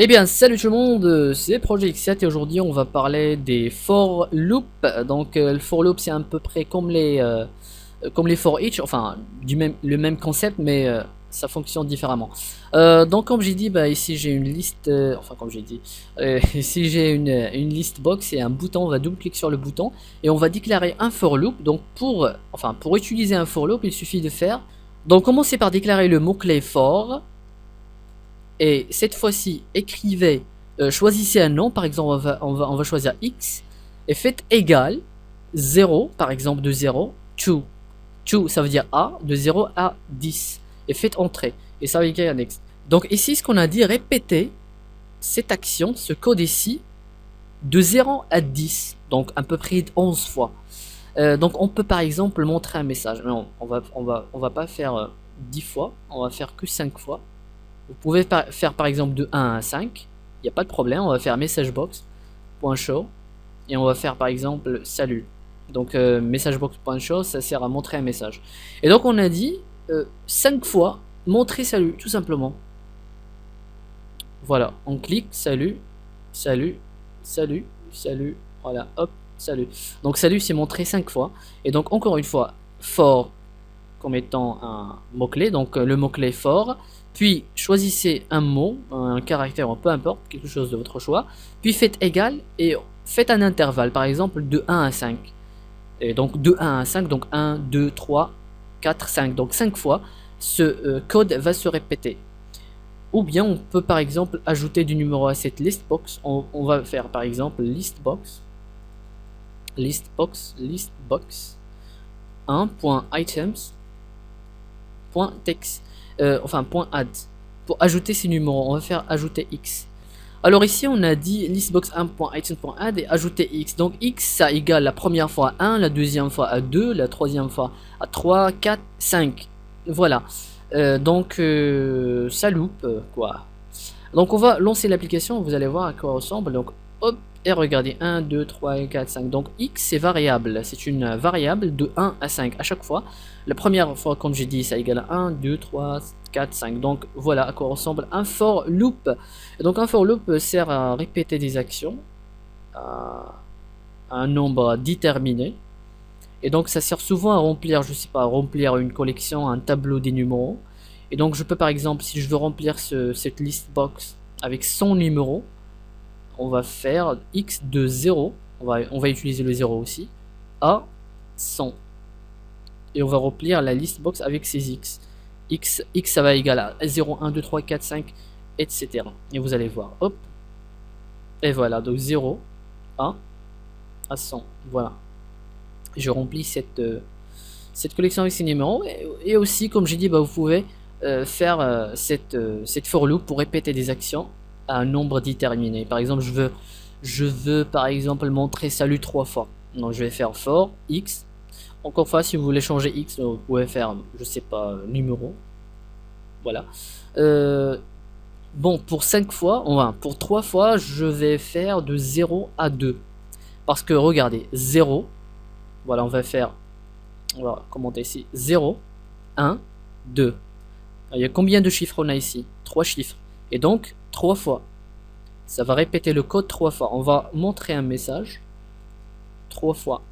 Eh bien, salut tout le monde, c'est Project 7 et aujourd'hui on va parler des for loop. Donc, le for loop c'est à peu près comme les for each, enfin le même concept, mais ça fonctionne différemment. Donc, comme j'ai dit, bah, ici j'ai une liste, enfin comme j'ai dit, ici j'ai une liste box et un bouton. On va double-cliquer sur le bouton et on va déclarer un for loop. Donc, pour utiliser un for loop, il suffit de faire. Donc, commencer par déclarer le mot-clé for. Et cette fois-ci, écrivez, choisissez un nom, par exemple on va choisir X, et faites égal 0, par exemple de 0, to. To ça veut dire A, de 0 à 10. Et faites entrer. Et ça va égaler next. Donc ici, ce qu'on a dit, répétez cette action, ce code ici, de 0 à 10. Donc à peu près 11 fois. Donc on peut par exemple montrer un message. Non, on va pas faire 10 fois, on va faire que 5 fois. Vous pouvez faire par exemple de 1 à 5, il n'y a pas de problème, on va faire messagebox.show et on va faire par exemple salut. Donc messagebox.show, ça sert à montrer un message. Et donc on a dit 5 fois montrer salut, tout simplement. Voilà, on clique salut, salut, salut, salut, voilà, hop, salut. Donc salut c'est montré 5 fois. Et donc encore une fois, for comme étant un mot-clé, donc le mot-clé for, puis choisissez un mot, un caractère, peu importe, quelque chose de votre choix, puis faites égal et faites un intervalle, par exemple de 1 à 5. Et donc de 1 à 5, donc 1, 2, 3, 4, 5, donc 5 fois, ce code va se répéter. Ou bien on peut par exemple ajouter du numéro à cette listbox, on va faire par exemple listbox, 1.items .text, enfin .add. Pour ajouter ces numéros, on va faire ajouter x. Alors ici on a dit listbox 1.item.add et ajouter x. Donc x ça égale la première fois à 1, la deuxième fois à 2, la troisième fois à 3, 4, 5. Voilà. Donc ça loupe quoi. Donc on va lancer l'application, vous allez voir à quoi ressemble. Donc hop, et regardez 1, 2, 3, 4, 5. Donc x c'est variable, c'est une variable de 1 à 5 à chaque fois. La première fois comme j'ai dit ça égale 1, 2, 3, 4, 5. Donc voilà à quoi ressemble un for loop. Et donc un for loop sert à répéter des actions à un nombre déterminé. Et donc ça sert souvent à remplir, je sais pas, à remplir une collection, un tableau des numéros. Et donc je peux par exemple, si je veux remplir cette list box avec 100 numéros, on va faire x de 0, on va utiliser le 0 aussi, à 100. Et on va remplir la list box avec ces x. X ça va égaler à 0, 1, 2, 3, 4, 5, etc. Et vous allez voir, hop, et voilà, donc 0 à 100, voilà. Je remplis cette collection avec ces numéros. Et aussi, comme j'ai dit, bah, vous pouvez faire cette for loop pour répéter des actions à un nombre déterminé. Par exemple, je veux par exemple montrer salut 3 fois. Donc je vais faire for x. Encore une fois, si vous voulez changer x, vous pouvez faire, je sais pas, numéro. Voilà. Bon, pour 5 fois, enfin, pour 3 fois, je vais faire de 0 à 2. Parce que regardez, 0, voilà, on va commenter ici, 0, 1, 2. Il y a combien de chiffres on a ici? 3 chiffres. Et donc, 3 fois. Ça va répéter le code 3 fois. On va montrer un message 3 fois.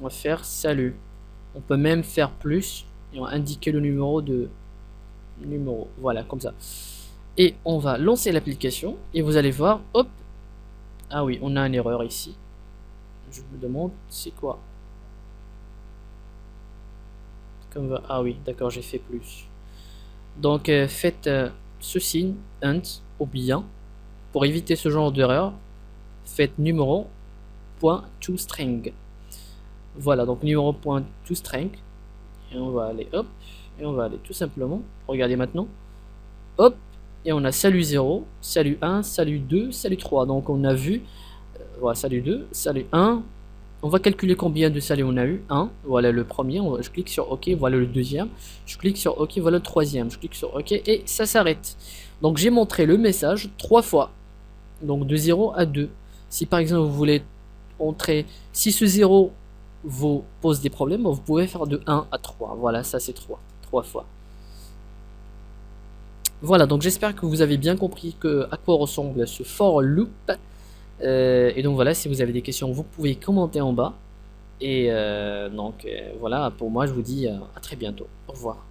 On va faire salut. On peut même faire plus et on va indiquer le numéro de numéro. Voilà, comme ça. Et on va lancer l'application et vous allez voir, hop. Ah oui, on a une erreur ici. Je me demande, c'est quoi? Ah oui, d'accord, j'ai fait plus. Donc faites ce signe int ou bien pour éviter ce genre d'erreur, faites numéro point toString. Voilà, donc numéro point toString et on va aller hop et on va aller tout simplement. Regardez maintenant, hop et on a salut 0, salut 1, salut 2, salut 3. Donc on a vu voilà, salut 2, salut 1. On va calculer combien de saluts on a eu. 1, voilà le premier, je clique sur OK, voilà le deuxième. Je clique sur OK, voilà le troisième. Je clique sur OK et ça s'arrête. Donc j'ai montré le message 3 fois. Donc de 0 à 2. Si par exemple vous voulez entrer, si ce 0 vous pose des problèmes, vous pouvez faire de 1 à 3. Voilà, ça c'est 3 fois. Voilà, donc j'espère que vous avez bien compris à quoi ressemble ce for loop. Et donc voilà, si vous avez des questions, vous pouvez commenter en bas. Et voilà, pour moi, je vous dis à très bientôt. Au revoir.